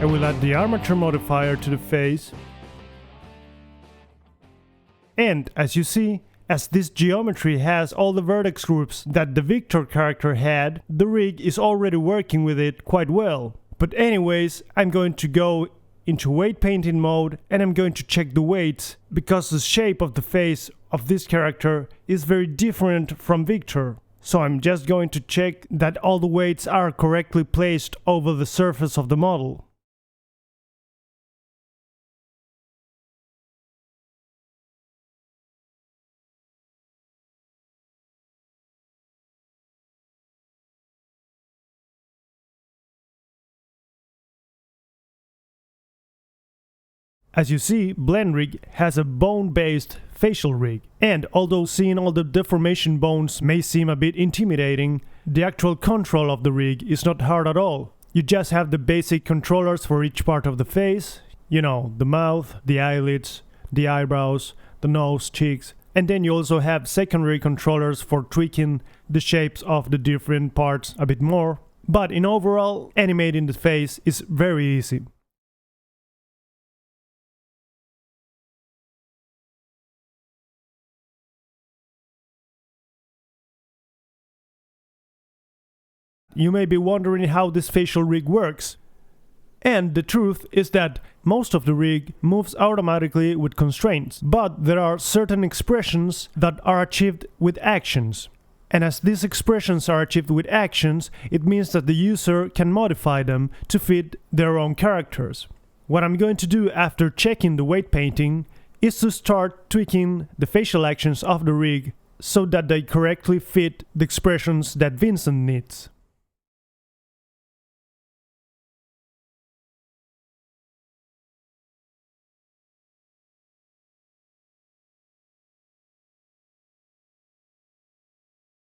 will add the armature modifier to the face. And as you see, as this geometry has all the vertex groups that the Victor character had, the rig is already working with it quite well. But anyways, I'm going to go into weight painting mode and I'm going to check the weights, because the shape of the face of this character is very different from Victor. So I'm just going to check that all the weights are correctly placed over the surface of the model. As you see, Blend Rig has a bone-based facial rig, and although seeing all the deformation bones may seem a bit intimidating, the actual control of the rig is not hard at all. You just have the basic controllers for each part of the face, you know, the mouth, the eyelids, the eyebrows, the nose, cheeks, and then you also have secondary controllers for tweaking the shapes of the different parts a bit more. But in overall, animating the face is very easy. You may be wondering how this facial rig works. And the truth is that most of the rig moves automatically with constraints, but there are certain expressions that are achieved with actions. And as these expressions are achieved with actions, it means that the user can modify them to fit their own characters. What I'm going to do after checking the weight painting is to start tweaking the facial actions of the rig so that they correctly fit the expressions that Vincent needs.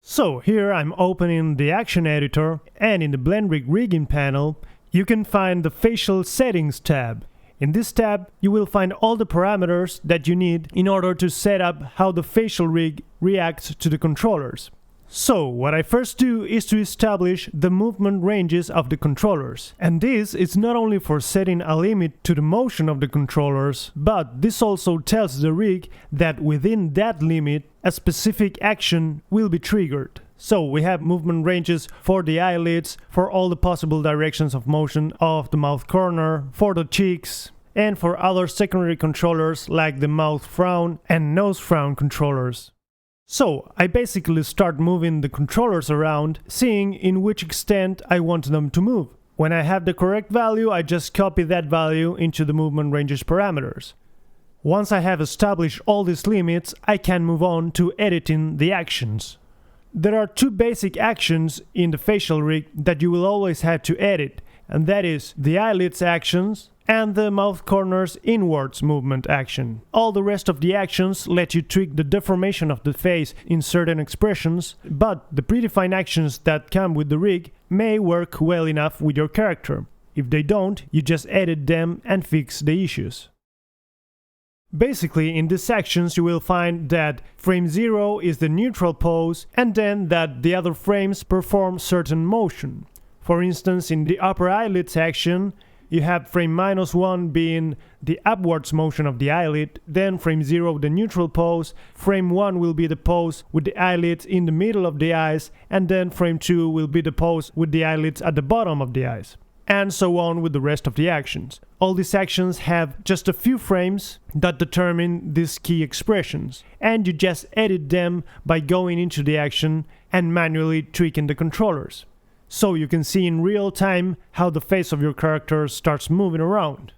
So here I'm opening the action editor, and in the Blend Rig rigging panel you can find the facial settings tab. In this tab you will find all the parameters that you need in order to set up how the facial rig reacts to the controllers. So what I first do is to establish the movement ranges of the controllers. And this is not only for setting a limit to the motion of the controllers, but this also tells the rig that within that limit a specific action will be triggered. So we have movement ranges for the eyelids, for all the possible directions of motion of the mouth corner, for the cheeks, and for other secondary controllers like the mouth frown and nose frown controllers. So I basically start moving the controllers around, seeing in which extent I want them to move. When I have the correct value, I just copy that value into the movement ranges parameters. Once I have established all these limits, I can move on to editing the actions. There are two basic actions in the facial rig that you will always have to edit, and that is the eyelids actions and the mouth corners inwards movement action. All the rest of the actions let you tweak the deformation of the face in certain expressions, but the predefined actions that come with the rig may work well enough with your character. If they don't, you just edit them and fix the issues. Basically, in these sections you will find that frame 0 is the neutral pose, and then that the other frames perform certain motion. For instance, in the upper eyelid section, you have frame -1 being the upwards motion of the eyelid, then frame 0 the neutral pose, frame 1 will be the pose with the eyelids in the middle of the eyes, and then frame 2 will be the pose with the eyelids at the bottom of the eyes. And so on with the rest of the actions. All these actions have just a few frames that determine these key expressions, and you just edit them by going into the action and manually tweaking the controllers. So you can see in real time how the face of your character starts moving around.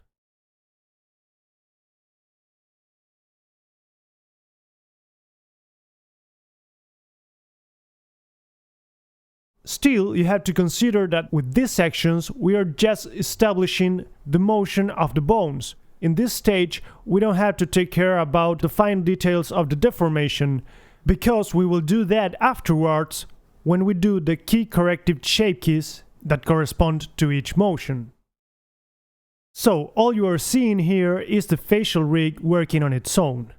Still, you have to consider that with these sections we are just establishing the motion of the bones. In this stage we don't have to take care about the fine details of the deformation, because we will do that afterwards when we do the key corrective shape keys that correspond to each motion. So all you are seeing here is the facial rig working on its own.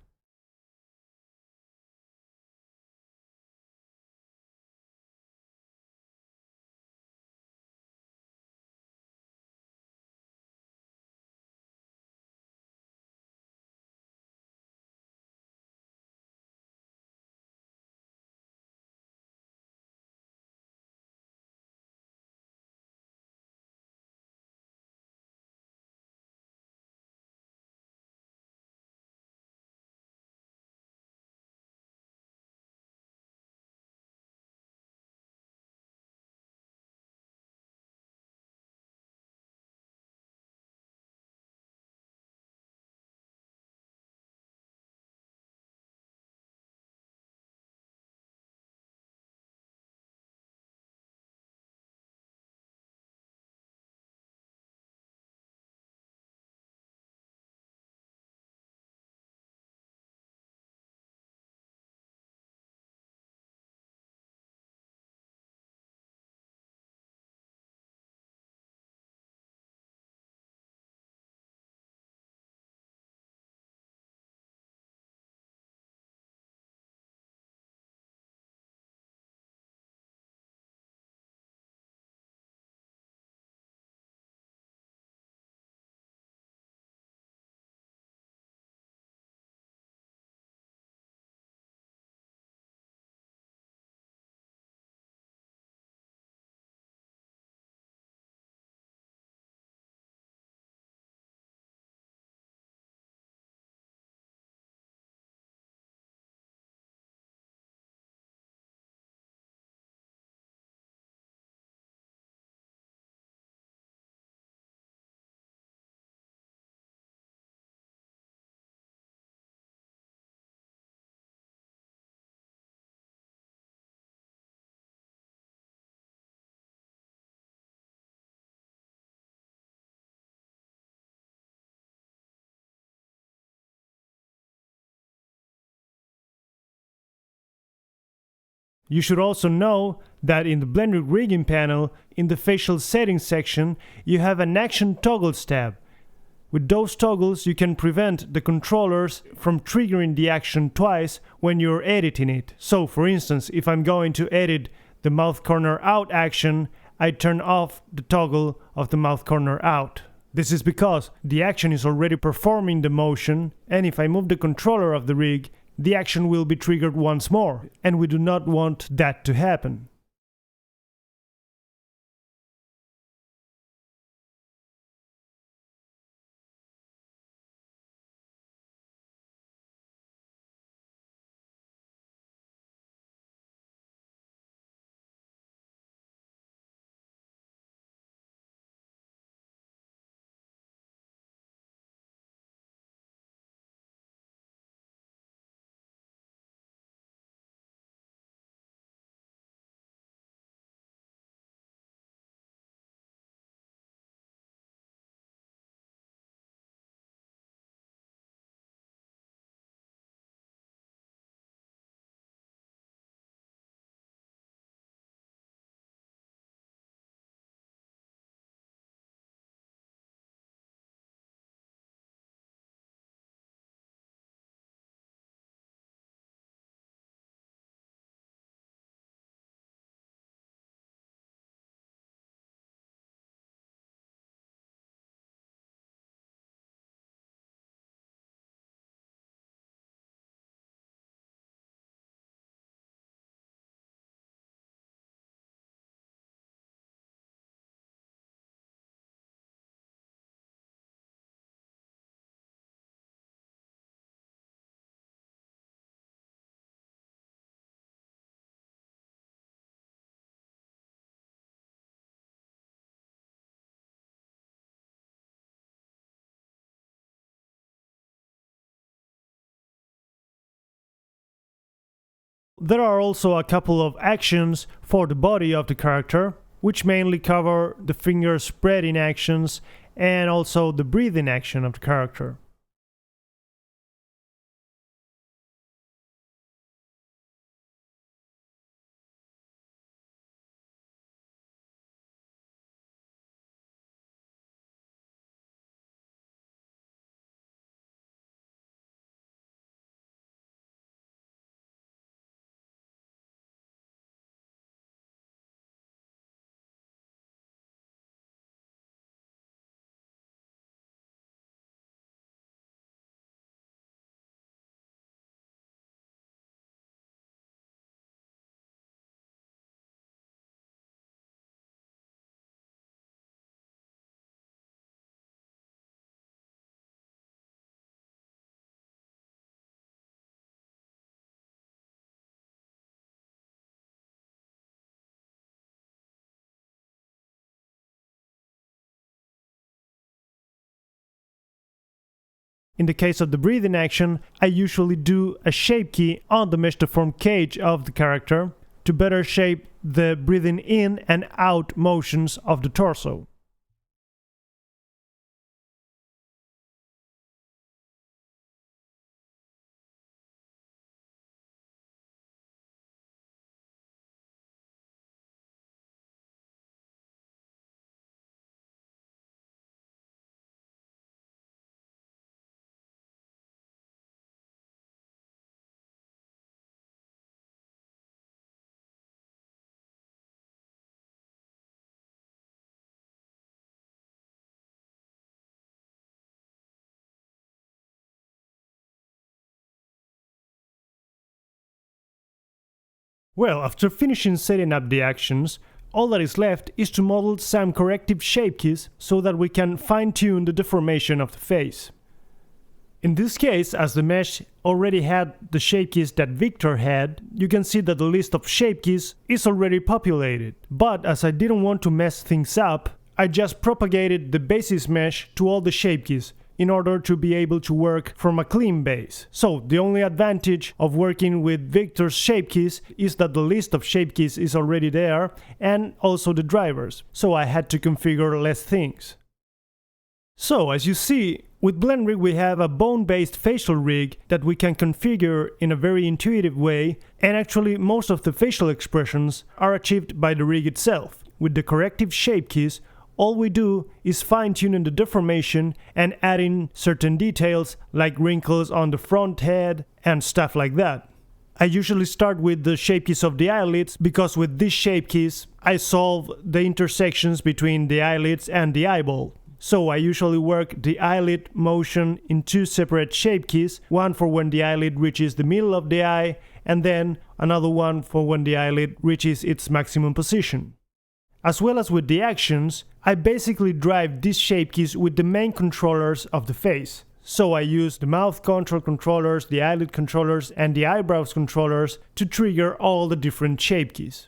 You should also know that in the BlendRig rigging panel, in the facial settings section, you have an action toggles tab. With those toggles, you can prevent the controllers from triggering the action twice when you're editing it. So, for instance, if I'm going to edit the mouth corner out action, I turn off the toggle of the mouth corner out. This is because the action is already performing the motion, and if I move the controller of the rig, the action will be triggered once more, and we do not want that to happen. There are also a couple of actions for the body of the character, which mainly cover the finger spreading actions and also the breathing action of the character. In the case of the breathing action, I usually do a shape key on the mesh deform cage of the character to better shape the breathing in and out motions of the torso. Well, after finishing setting up the actions, all that is left is to model some corrective shape keys so that we can fine-tune the deformation of the face. In this case, as the mesh already had the shape keys that Victor had, you can see that the list of shape keys is already populated. But as I didn't want to mess things up, I just propagated the basis mesh to all the shape keys in order to be able to work from a clean base. So the only advantage of working with Victor's shape keys is that the list of shape keys is already there and also the drivers. So I had to configure less things. So, as you see, with Blend Rig we have a bone-based facial rig that we can configure in a very intuitive way, and actually most of the facial expressions are achieved by the rig itself. With the corrective shape keys, all we do is fine-tune the deformation and add in certain details like wrinkles on the front head and stuff like that. I usually start with the shape keys of the eyelids because with these shape keys I solve the intersections between the eyelids and the eyeball. So I usually work the eyelid motion in two separate shape keys, one for when the eyelid reaches the middle of the eye and then another one for when the eyelid reaches its maximum position. As well as with the actions, I basically drive these shape keys with the main controllers of the face. So I use the mouth control controllers, the eyelid controllers, and the eyebrows controllers to trigger all the different shape keys.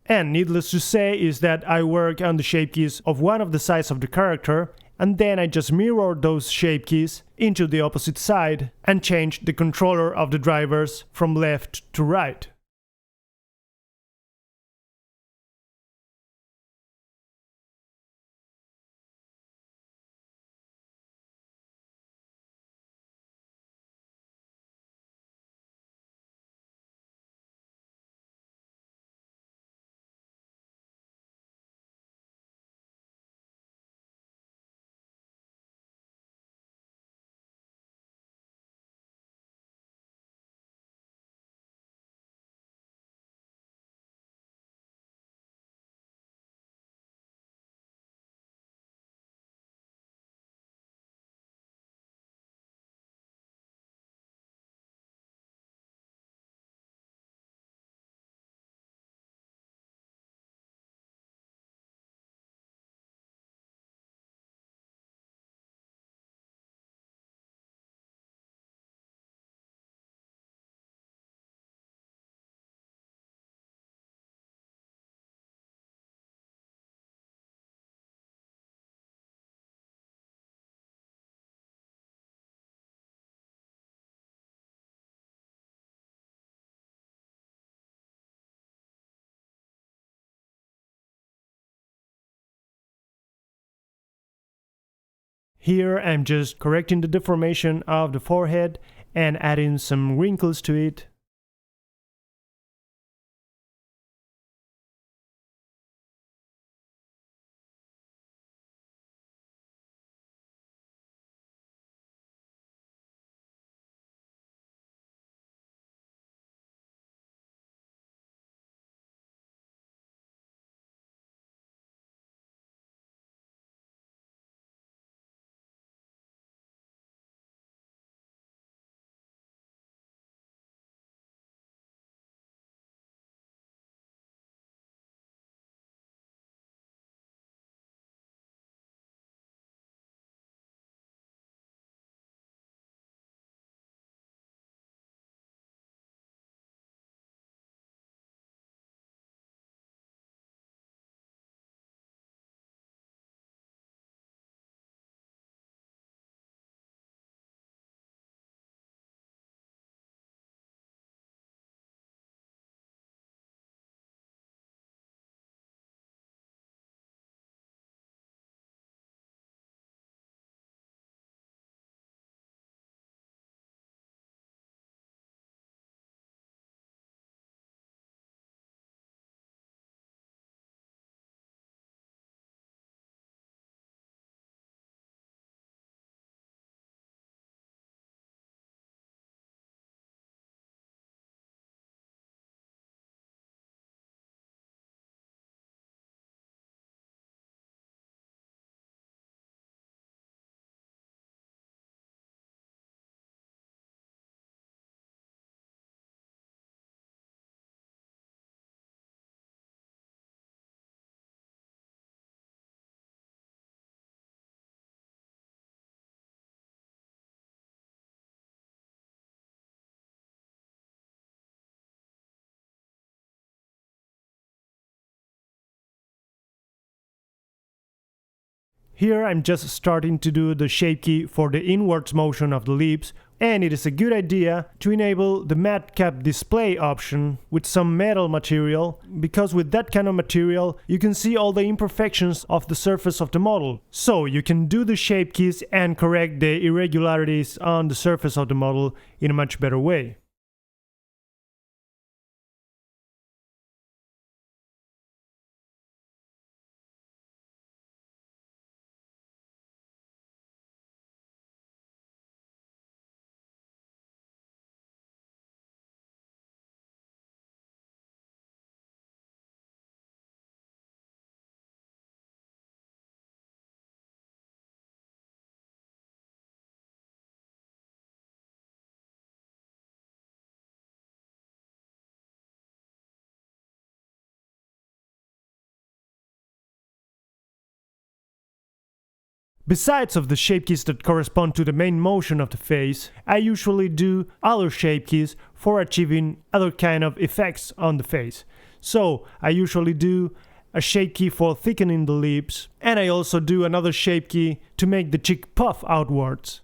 And needless to say is that I work on the shape keys of one of the sides of the character, and then I just mirror those shape keys into the opposite side and change the controller of the drivers from left to right. Here I'm just correcting the deformation of the forehead and adding some wrinkles to it. Here I'm just starting to do the shape key for the inwards motion of the lips, and it is a good idea to enable the matte cap display option with some metal material, because with that kind of material you can see all the imperfections of the surface of the model. So you can do the shape keys and correct the irregularities on the surface of the model in a much better way. Besides of the shape keys that correspond to the main motion of the face, I usually do other shape keys for achieving other kind of effects on the face. So I usually do a shape key for thickening the lips, and I also do another shape key to make the cheek puff outwards.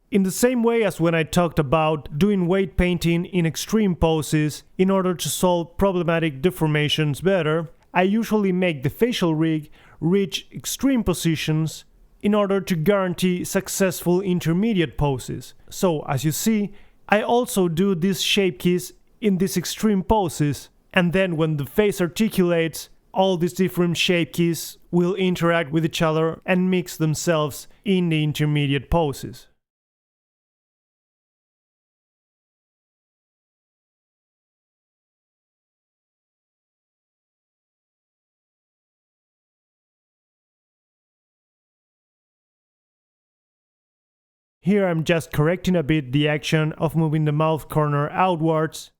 In the same way as when I talked about doing weight painting in extreme poses in order to solve problematic deformations better, I usually make the facial rig reach extreme positions in order to guarantee successful intermediate poses. So, as you see, I also do these shape keys in these extreme poses, and then when the face articulates, all these different shape keys will interact with each other and mix themselves in the intermediate poses. Here I'm just correcting a bit the action of moving the mouth corner outwards.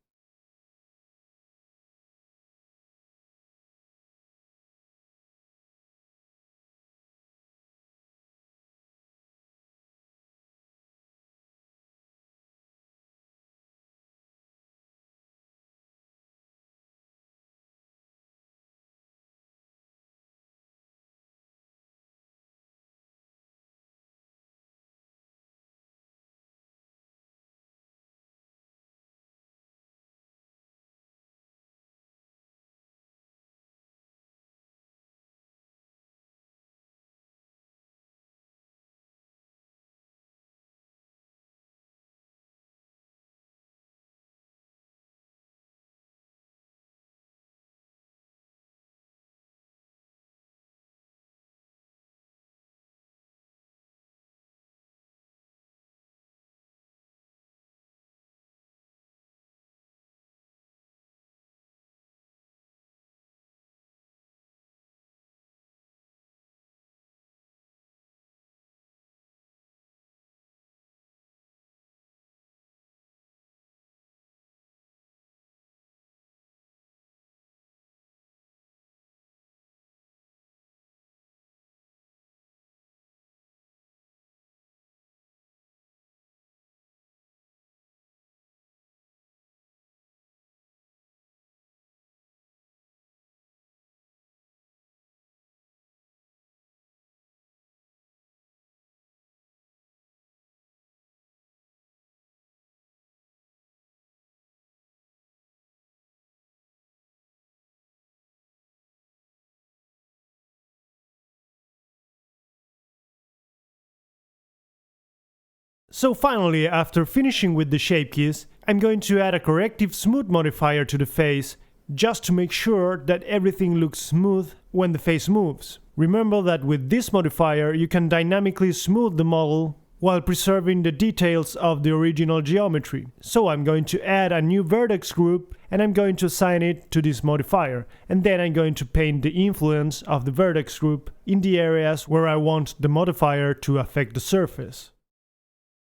So finally, after finishing with the shape keys, I'm going to add a corrective smooth modifier to the face, just to make sure that everything looks smooth when the face moves. Remember that with this modifier you can dynamically smooth the model while preserving the details of the original geometry. So I'm going to add a new vertex group and I'm going to assign it to this modifier, and then I'm going to paint the influence of the vertex group in the areas where I want the modifier to affect the surface.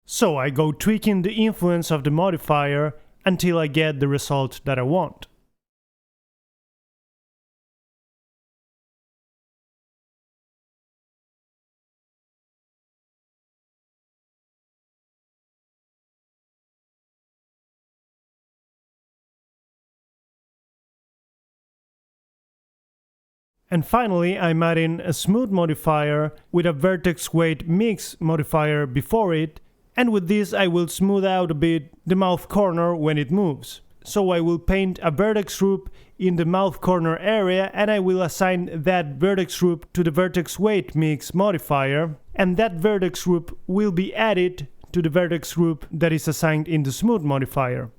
So I go tweaking the influence of the modifier until I get the result that I want. And finally, I'm adding a smooth modifier with a vertex weight mix modifier before it, and with this I will smooth out a bit the mouth corner when it moves. So I will paint a vertex group in the mouth corner area and I will assign that vertex group to the vertex weight mix modifier, and that vertex group will be added to the vertex group that is assigned in the smooth modifier.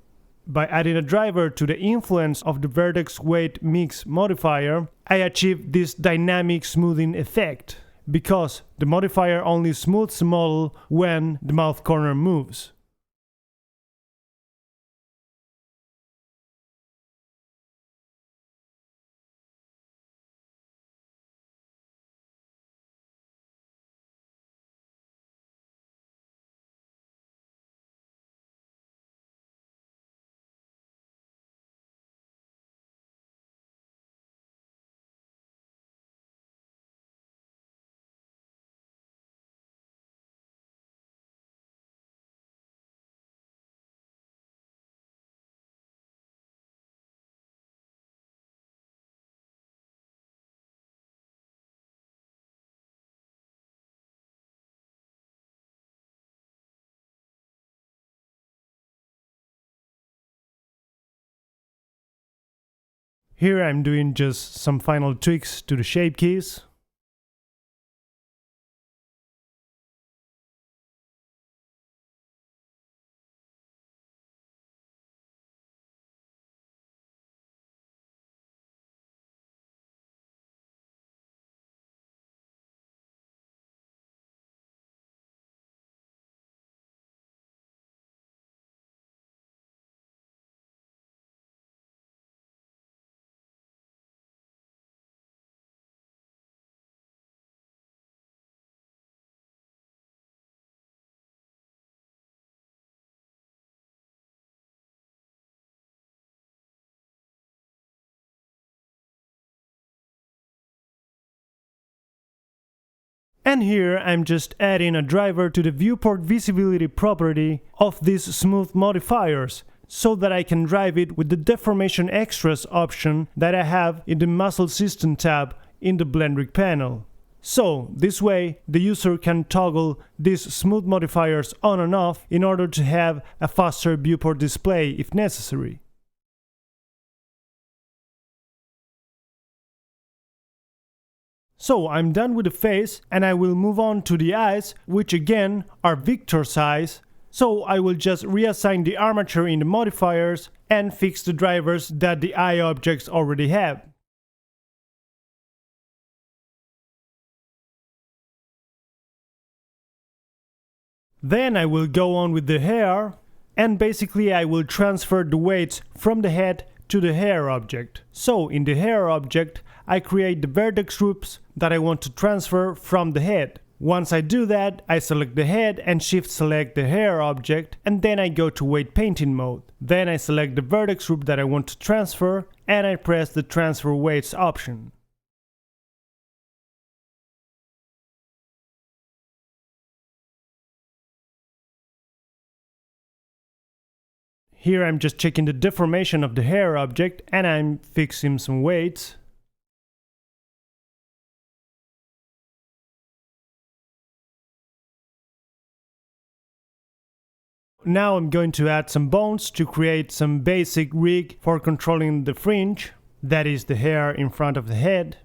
By adding a driver to the influence of the vertex weight mix modifier, I achieve this dynamic smoothing effect, because the modifier only smooths the model when the mouth corner moves. Here I'm doing just some final tweaks to the shape keys. And here I'm just adding a driver to the viewport visibility property of these smooth modifiers, so that I can drive it with the deformation extras option that I have in the muscle system tab in the blend rig panel. So this way the user can toggle these smooth modifiers on and off in order to have a faster viewport display if necessary. So I'm done with the face and I will move on to the eyes, which again are Victor's eyes. So I will just reassign the armature in the modifiers and fix the drivers that the eye objects already have. Then I will go on with the hair, and basically I will transfer the weights from the head to the hair object. So in the hair object, I create the vertex groups that I want to transfer from the head. Once I do that, I select the head and shift select the hair object, and then I go to weight painting mode. Then I select the vertex group that I want to transfer and I press the transfer weights option. Here I'm just checking the deformation of the hair object and I'm fixing some weights. Now I'm going to add some bones to create some basic rig for controlling the fringe, that is the hair in front of the head.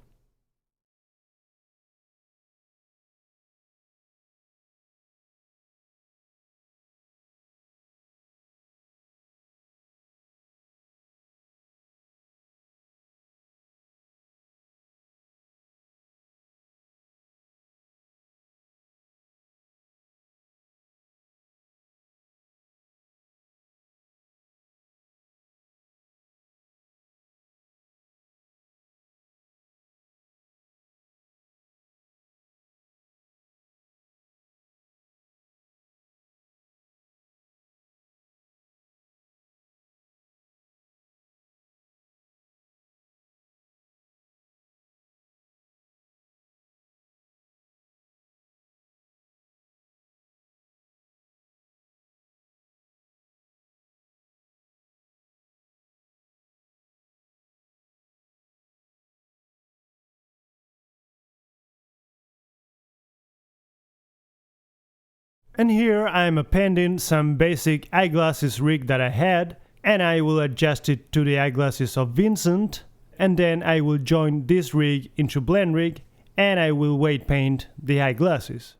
And here I'm appending some basic eyeglasses rig that I had, and I will adjust it to the eyeglasses of Vincent, and then I will join this rig into blend rig, and I will weight paint the eyeglasses.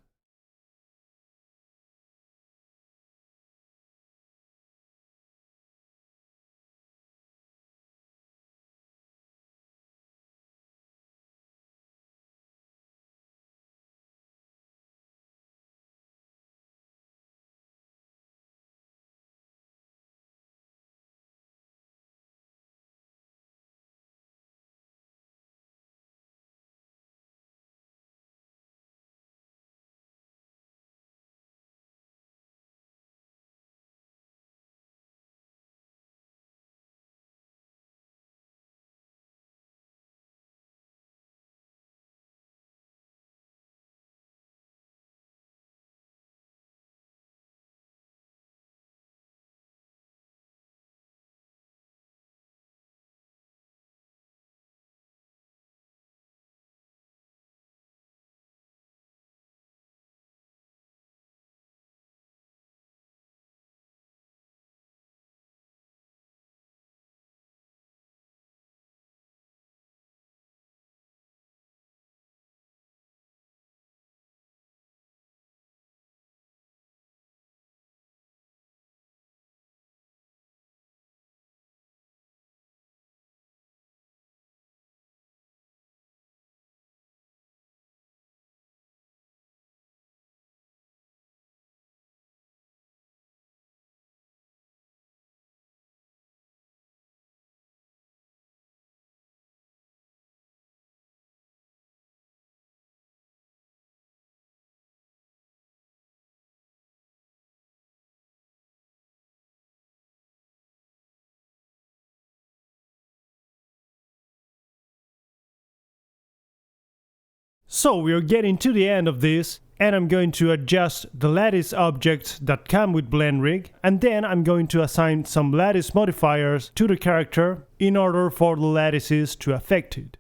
So we're getting to the end of this, and I'm going to adjust the lattice objects that come with blend rig, and then I'm going to assign some lattice modifiers to the character in order for the lattices to affect it.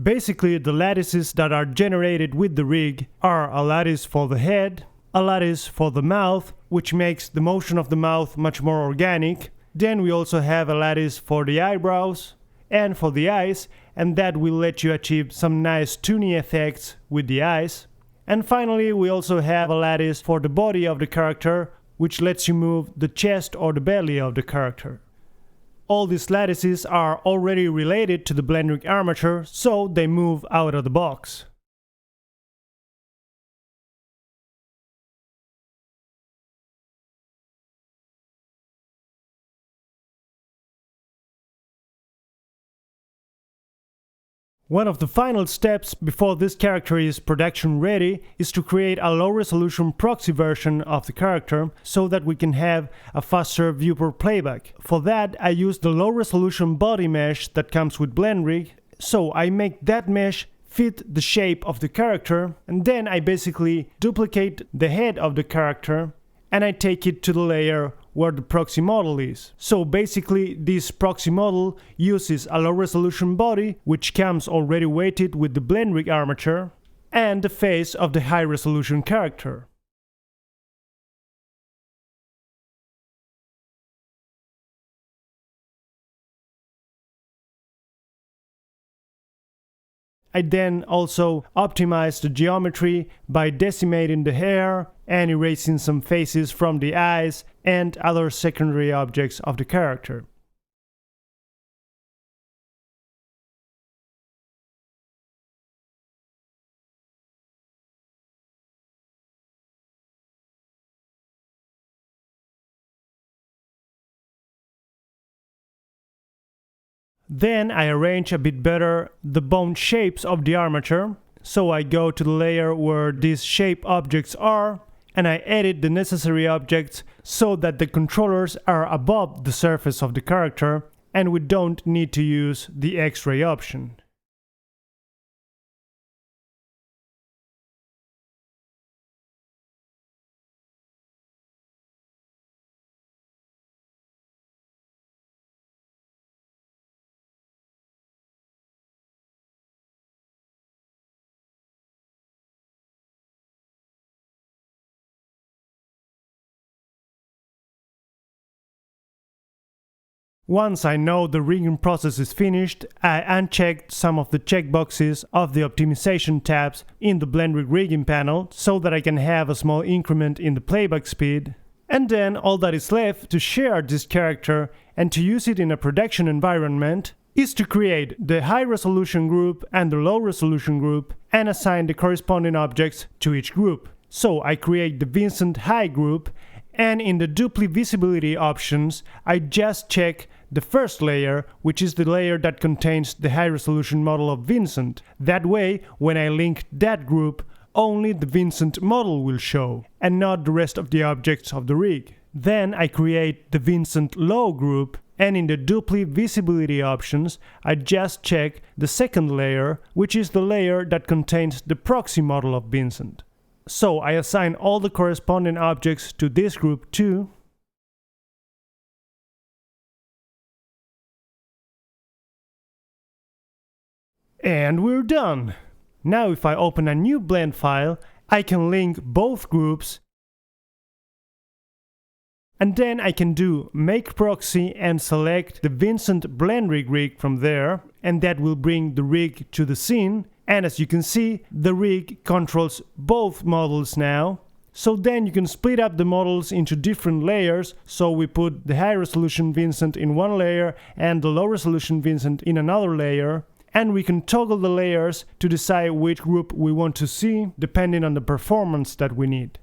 Basically, the lattices that are generated with the rig are a lattice for the head, a lattice for the mouth, which makes the motion of the mouth much more organic. Then we also have a lattice for the eyebrows and for the eyes, and that will let you achieve some nice tuning effects with the eyes. And finally, we also have a lattice for the body of the character, which lets you move the chest or the belly of the character. All these lattices are already related to the blend rig armature, so they move out of the box. One of the final steps before this character is production ready is to create a low resolution proxy version of the character so that we can have a faster viewport playback. For that, I use the low resolution body mesh that comes with blend rig, so I make that mesh fit the shape of the character, and then I basically duplicate the head of the character and I take it to the layer where the proxy model is. So basically, this proxy model uses a low resolution body, which comes already weighted with the blend rig armature, and the face of the high resolution character. I then also optimize the geometry by decimating the hair and erasing some faces from the eyes and other secondary objects of the character. Then I arrange a bit better the bone shapes of the armature, so I go to the layer where these shape objects are, and I edit the necessary objects so that the controllers are above the surface of the character, and we don't need to use the X-ray option. Once I know the rigging process is finished, I unchecked some of the checkboxes of the optimization tabs in the BlendRig rigging panel so that I can have a small increment in the playback speed. And then all that is left to share this character and to use it in a production environment is to create the high resolution group and the low resolution group and assign the corresponding objects to each group. So I create the Vincent High group, and in the duplicate visibility options I just check the first layer, which is the layer that contains the high resolution model of Vincent. That way, when I link that group, only the Vincent model will show, and not the rest of the objects of the rig. Then I create the Vincent Low group, and in the duplicate visibility options, I just check the second layer, which is the layer that contains the proxy model of Vincent. So I assign all the corresponding objects to this group too. And we're done! Now if I open a new blend file, I can link both groups, and then I can do make proxy and select the Vincent BlendRig rig from there, and that will bring the rig to the scene. And as you can see, the rig controls both models now. So then you can split up the models into different layers, so we put the high resolution Vincent in one layer and the low resolution Vincent in another layer. And we can toggle the layers to decide which group we want to see, depending on the performance that we need.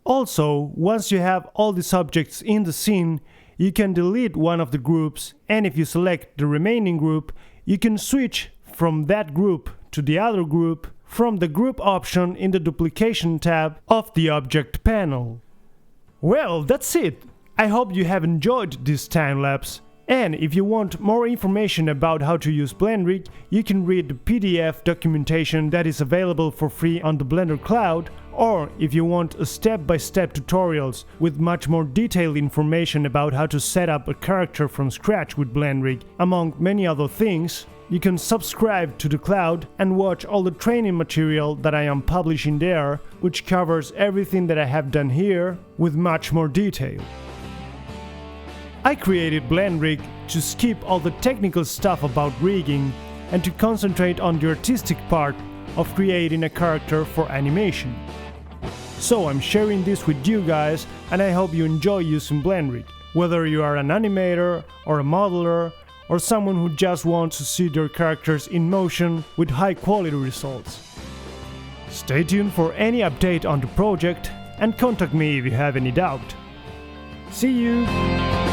Also, once you have all these objects in the scene, you can delete one of the groups, and if you select the remaining group, you can switch from that group to the other group from the group option in the duplication tab of the object panel. Well, that's it! I hope you have enjoyed this time lapse. And if you want more information about how to use BlendRig, you can read the PDF documentation that is available for free on the Blender Cloud, or if you want a step-by-step tutorials with much more detailed information about how to set up a character from scratch with BlendRig, among many other things, you can subscribe to the cloud and watch all the training material that I am publishing there, which covers everything that I have done here with much more detail. I created BlendRig to skip all the technical stuff about rigging and to concentrate on the artistic part of creating a character for animation. So I'm sharing this with you guys, and I hope you enjoy using BlendRig, whether you are an animator or a modeler or someone who just wants to see their characters in motion with high quality results. Stay tuned for any update on the project and contact me if you have any doubt. See you!